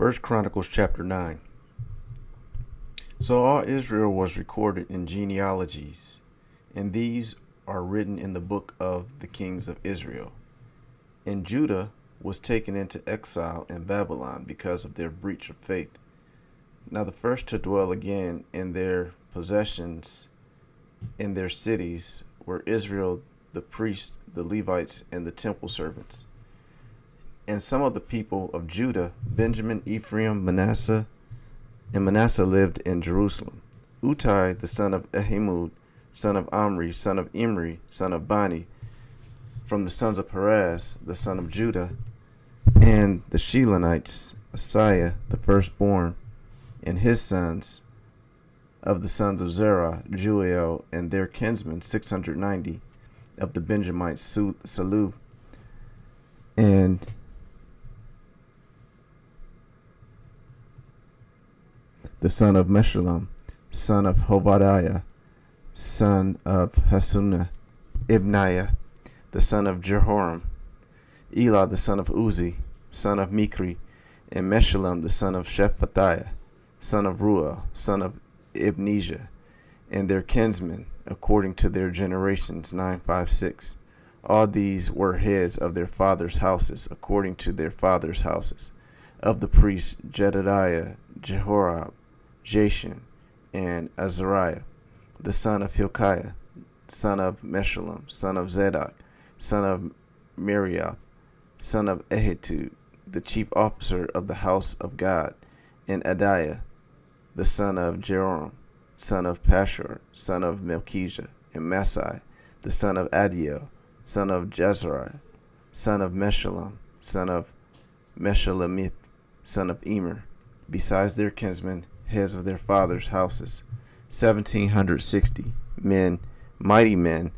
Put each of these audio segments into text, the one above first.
First Chronicles chapter 9. So all Israel was recorded in genealogies, and these are written in the book of the kings of Israel. And Judah was taken into exile in Babylon because of their breach of faith. Now the first to dwell again in their possessions in their cities were Israel, the priests, the Levites, and the temple servants. And some of the people of Judah, Benjamin, Ephraim, Manasseh, and Manasseh lived in Jerusalem. Uttai, the son of Ahimud, son of Omri, son of Imri, son of Bani, from the sons of Perez, the son of Judah, and the Shilonites, Asaiah, the firstborn, and his sons, of the sons of Zerah, Juel, and their kinsmen, 690, of the Benjamites, Salu, and the son of Meshullam, son of Hobadiah, son of Hasunah, Ibniah, the son of Jehoram, Elah, the son of Uzi, son of Mikri, and Meshullam, the son of Shephatiah, son of Ruel, son of Ibnijah, and their kinsmen, according to their generations, 956. All these were heads of their fathers' houses, according to their fathers' houses. Of the priests, Jedediah, Jehorab, Jashin, and Azariah, the son of Hilkiah, son of Meshullam, son of Zadok, son of Merioth, son of Ahitub, the chief officer of the house of God, and Adiah, the son of Jeroram, son of Pashur, son of Melchijah, and Masai, the son of Adiel, son of Jezariah, son of Meshullam, son of Meshulamith, son of Emer, besides their kinsmen, heads of their fathers' houses, 1,760 men, mighty men,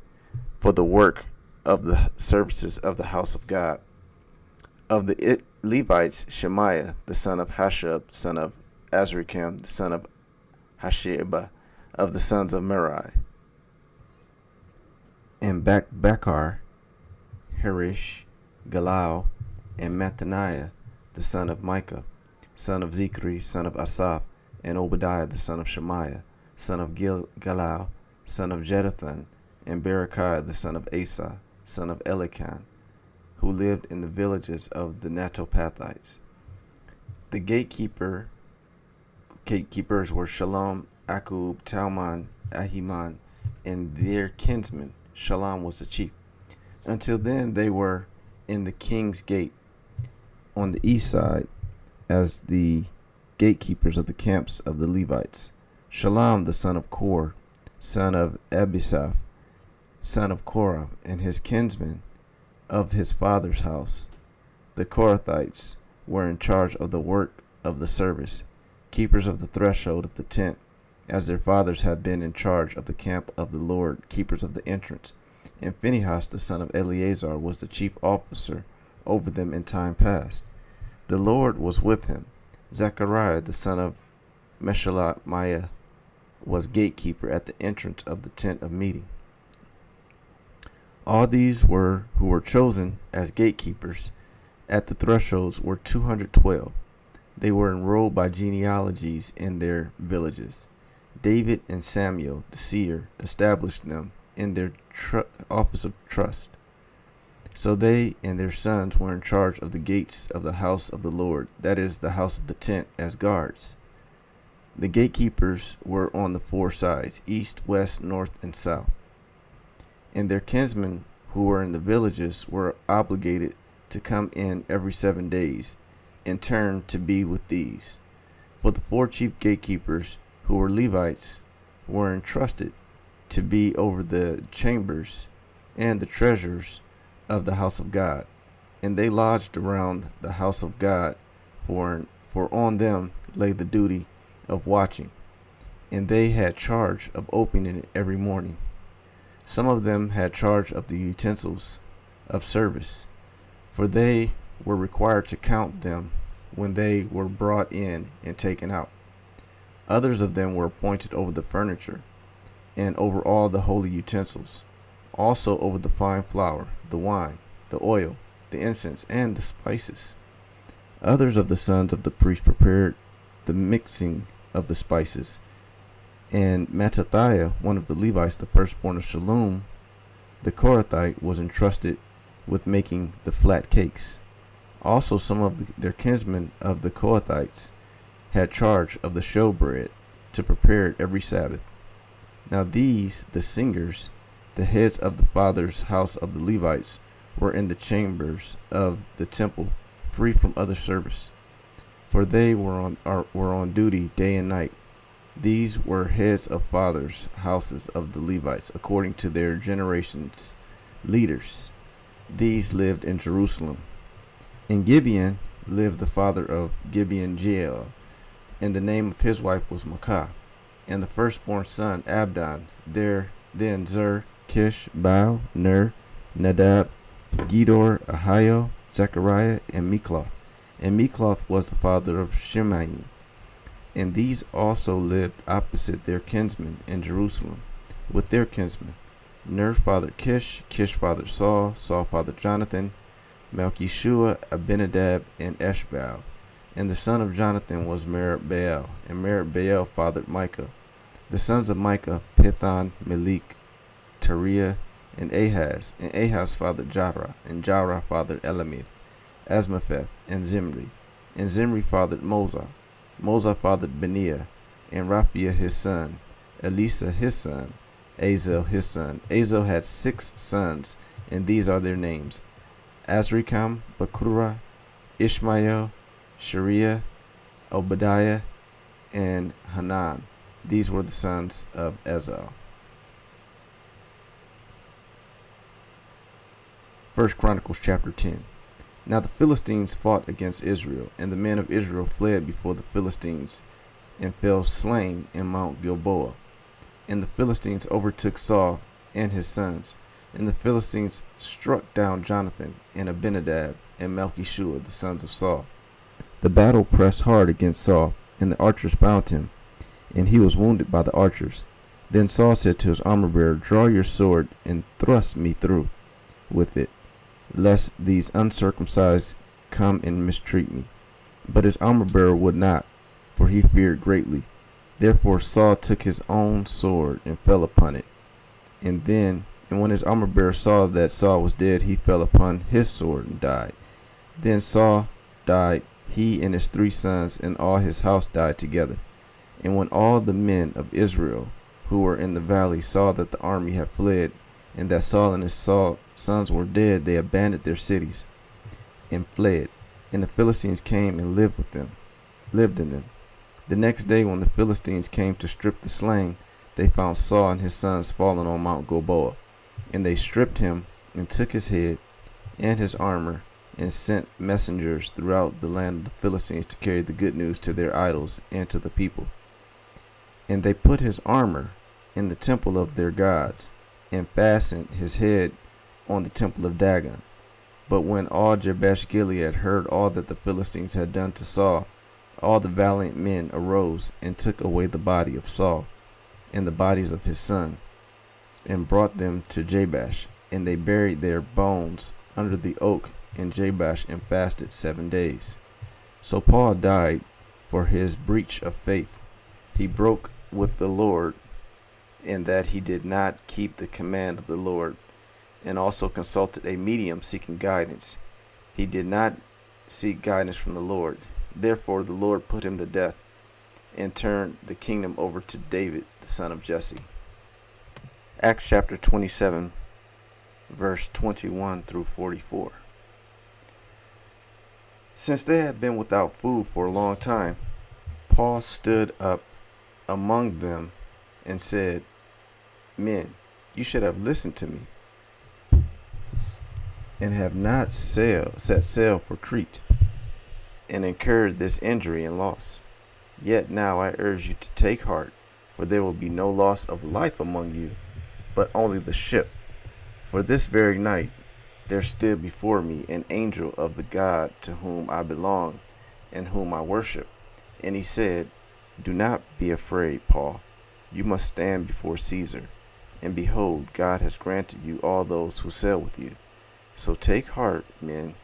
for the work of the services of the house of God. Of the Levites, Shemaiah, the son of Hashub, son of Azrikam, the son of Hasheba, of the sons of Merari, and Bakar, Harish, Galal, and Mathaniah, the son of Micah, son of Zikri, son of Asaph, and Obadiah, the son of Shemaiah, son of Galal, son of Jeduthun, and Berechiah, the son of Asa, son of Elican, who lived in the villages of the Netophathites. The gatekeepers were Shalom, Akub, Talmon, Ahiman, and their kinsmen. Shalom was the chief. Until then they were in the king's gate on the east side as the gatekeepers of the camps of the Levites. Shalom, the son of Kor, son of Abisaph, son of Korah, and his kinsmen of his father's house. The Korathites were in charge of the work of the service, keepers of the threshold of the tent, as their fathers had been in charge of the camp of the Lord, keepers of the entrance. And Phinehas, the son of Eleazar, was the chief officer over them in time past. The Lord was with him. Zechariah, the son of Meshelemiah, was gatekeeper at the entrance of the tent of meeting. All these who were chosen as gatekeepers at the thresholds were 212. They were enrolled by genealogies in their villages. David and Samuel, the seer, established them in their office of trust. So they and their sons were in charge of the gates of the house of the Lord, that is, the house of the tent, as guards. The gatekeepers were on the four sides, east, west, north, and south. And their kinsmen who were in the villages were obligated to come in every 7 days, in turn to be with these. For the four chief gatekeepers, who were Levites, were entrusted to be over the chambers and the treasures of the house of God, and they lodged around the house of God, for on them lay the duty of watching, and they had charge of opening it every morning. Some of them had charge of the utensils of service, for they were required to count them when they were brought in and taken out. Others of them were appointed over the furniture, and over all the holy utensils, also over the fine flour, the wine, the oil, the incense, and the spices. Others of the sons of the priest prepared the mixing of the spices, and Mattathiah, one of the Levites, the firstborn of Shallum, the Korathite, was entrusted with making the flat cakes. Also some of their kinsmen of the Kohathites had charge of the showbread, to prepare it every Sabbath. Now these, the singers, the heads of the father's house of the Levites, were in the chambers of the temple, free from other service, for they were on duty day and night. These were heads of fathers' houses of the Levites, according to their generations, leaders. These lived in Jerusalem. In Gibeon lived the father of Gibeon Jeiel, and the name of his wife was Maacah, and the firstborn son Abdon. There then Zer, Kish, Baal, Ner, Nadab, Gedor, Ahio, Zechariah, and Mikloth. And Mikloth was the father of Shimei. And these also lived opposite their kinsmen in Jerusalem, with their kinsmen. Ner fathered Kish, Kish fathered Saul, Saul fathered Jonathan, Malchishua, Abinadab, and Eshbaal. And the son of Jonathan was Merib-Baal, and Merib-Baal fathered Micah. The sons of Micah, Pithon, Melik, Teriah, and Ahaz fathered Jarrah, and Jarrah fathered Elamith, Asmapheth, and Zimri. And Zimri fathered Moza. Moza fathered Beniah, and Raphiah his son, Elisa his son, Azel his son. Azel had 6 sons, and these are their names: Azrikam, Bakurah, Ishmael, Shariah, Obadiah, and Hanan. These were the sons of Ezel. 1 Chronicles chapter 10. Now the Philistines fought against Israel, and the men of Israel fled before the Philistines, and fell slain in Mount Gilboa. And the Philistines overtook Saul and his sons, and the Philistines struck down Jonathan and Abinadab and Malchishua, the sons of Saul. The battle pressed hard against Saul, and the archers found him, and he was wounded by the archers. Then Saul said to his armor-bearer, Draw your sword and thrust me through with it, lest these uncircumcised come and mistreat me. But his armor-bearer would not, for he feared greatly. Therefore Saul took his own sword and fell upon it. And when his armor-bearer saw that Saul was dead, he fell upon his sword and died. Then Saul died, he and his 3 sons, and all his house died together. And when all the men of Israel who were in the valley saw that the army had fled, and that Saul and his sons were dead, they abandoned their cities and fled. And the Philistines came and lived in them. The next day, when the Philistines came to strip the slain, they found Saul and his sons fallen on Mount Gilboa. And they stripped him and took his head and his armor, and sent messengers throughout the land of the Philistines to carry the good news to their idols and to the people. And they put his armor in the temple of their gods, and fastened his head on the temple of Dagon. But when all Jabesh Gilead heard all that the Philistines had done to Saul, all the valiant men arose and took away the body of Saul and the bodies of his son, and brought them to Jabesh, and they buried their bones under the oak in Jabesh, and fasted 7 days. So Paul died for his breach of faith. He broke with the Lord, in that he did not keep the command of the Lord, and also consulted a medium seeking guidance. He did not seek guidance from the Lord. Therefore the Lord put him to death, and turned the kingdom over to David, the son of Jesse. Acts chapter 27, verse 21 through 44. Since they had been without food for a long time, Paul stood up among them and said, Men, you should have listened to me, and have not set sail for Crete, and incurred this injury and loss. Yet now I urge you to take heart, for there will be no loss of life among you, but only the ship. For this very night there stood before me an angel of the God to whom I belong, and whom I worship. And he said, Do not be afraid, Paul. You must stand before Caesar. And behold, God has granted you all those who sail with you. So take heart, men,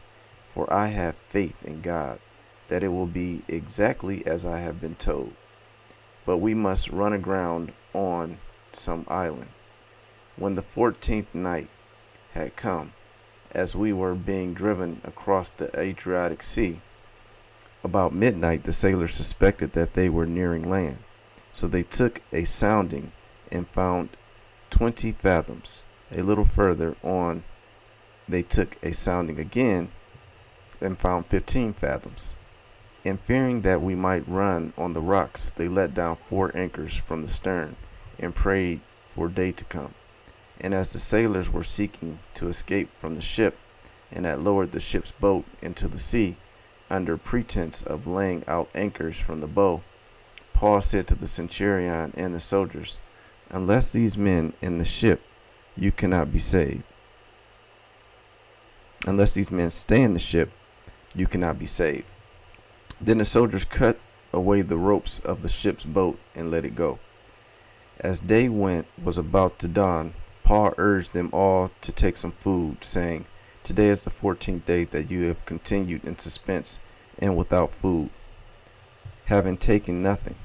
for I have faith in God, that it will be exactly as I have been told. But we must run aground on some island. When the 14th night had come, as we were being driven across the Adriatic Sea, about midnight the sailors suspected that they were nearing land. So they took a sounding and found 20 fathoms. A little further on they took a sounding again and found 15 fathoms. And fearing that we might run on the rocks, they let down 4 anchors from the stern and prayed for day to come. And as the sailors were seeking to escape from the ship, and had lowered the ship's boat into the sea, under pretense of laying out anchors from the bow, Paul said to the centurion and the soldiers, "Unless these men in the ship, you cannot be saved. Unless these men stay in the ship, you cannot be saved." Then the soldiers cut away the ropes of the ship's boat and let it go. As day was about to dawn, Paul urged them all to take some food, saying, "Today is the 14th day that you have continued in suspense and without food, having taken nothing.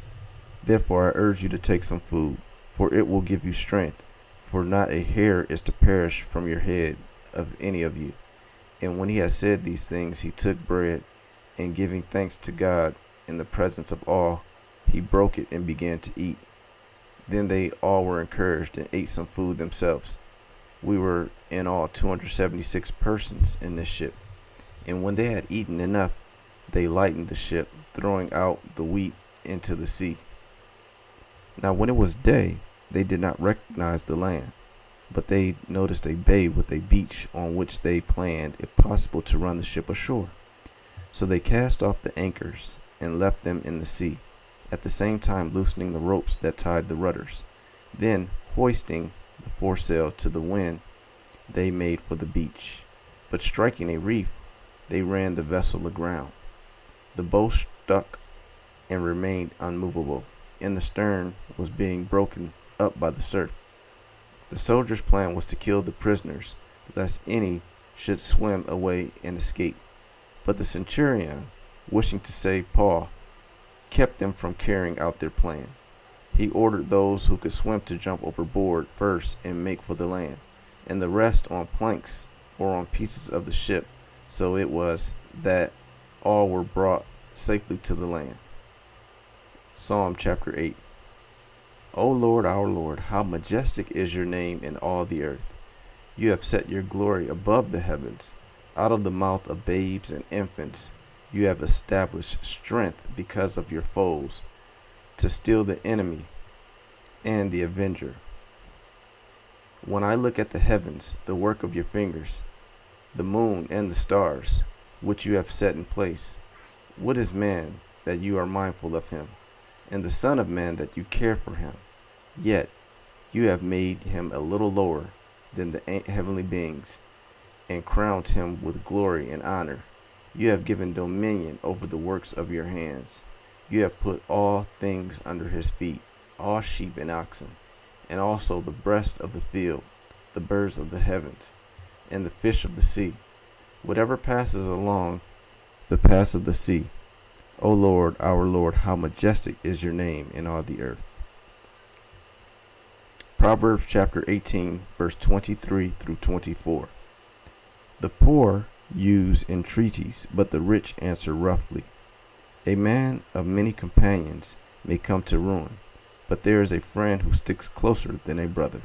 Therefore I urge you to take some food, for it will give you strength, for not a hair is to perish from your head of any of you." And when he had said these things, he took bread, and giving thanks to God in the presence of all, he broke it and began to eat. Then they all were encouraged and ate some food themselves. We were in all 276 persons in this ship. And when they had eaten enough, they lightened the ship, throwing out the wheat into the sea. Now when it was day, they did not recognize the land, but they noticed a bay with a beach on which they planned, if possible, to run the ship ashore. So they cast off the anchors and left them in the sea, at the same time loosening the ropes that tied the rudders. Then, hoisting the foresail to the wind, they made for the beach. But striking a reef, they ran the vessel aground. The bow stuck and remained unmovable, and the stern was being broken up by the surf. The soldiers' plan was to kill the prisoners, lest any should swim away and escape. But the centurion, wishing to save Paul, kept them from carrying out their plan. He ordered those who could swim to jump overboard first and make for the land, and the rest on planks or on pieces of the ship. So it was that all were brought safely to the land. Psalm chapter 8. O Lord, our Lord, how majestic is your name in all the earth. You have set your glory above the heavens. Out of the mouth of babes and infants, you have established strength because of your foes, to still the enemy and the avenger. When I look at the heavens, the work of your fingers, the moon and the stars, which you have set in place, what is man that you are mindful of him, and the Son of Man that you care for him? Yet you have made him a little lower than the heavenly beings, and crowned him with glory and honor. You have given dominion over the works of your hands. You have put all things under his feet, all sheep and oxen, and also the breast of the field, the birds of the heavens, and the fish of the sea, whatever passes along the paths of the sea. O Lord, our Lord, how majestic is your name in all the earth. Proverbs chapter 18, verse 23 through 24. The poor use entreaties, but the rich answer roughly. A man of many companions may come to ruin, but there is a friend who sticks closer than a brother.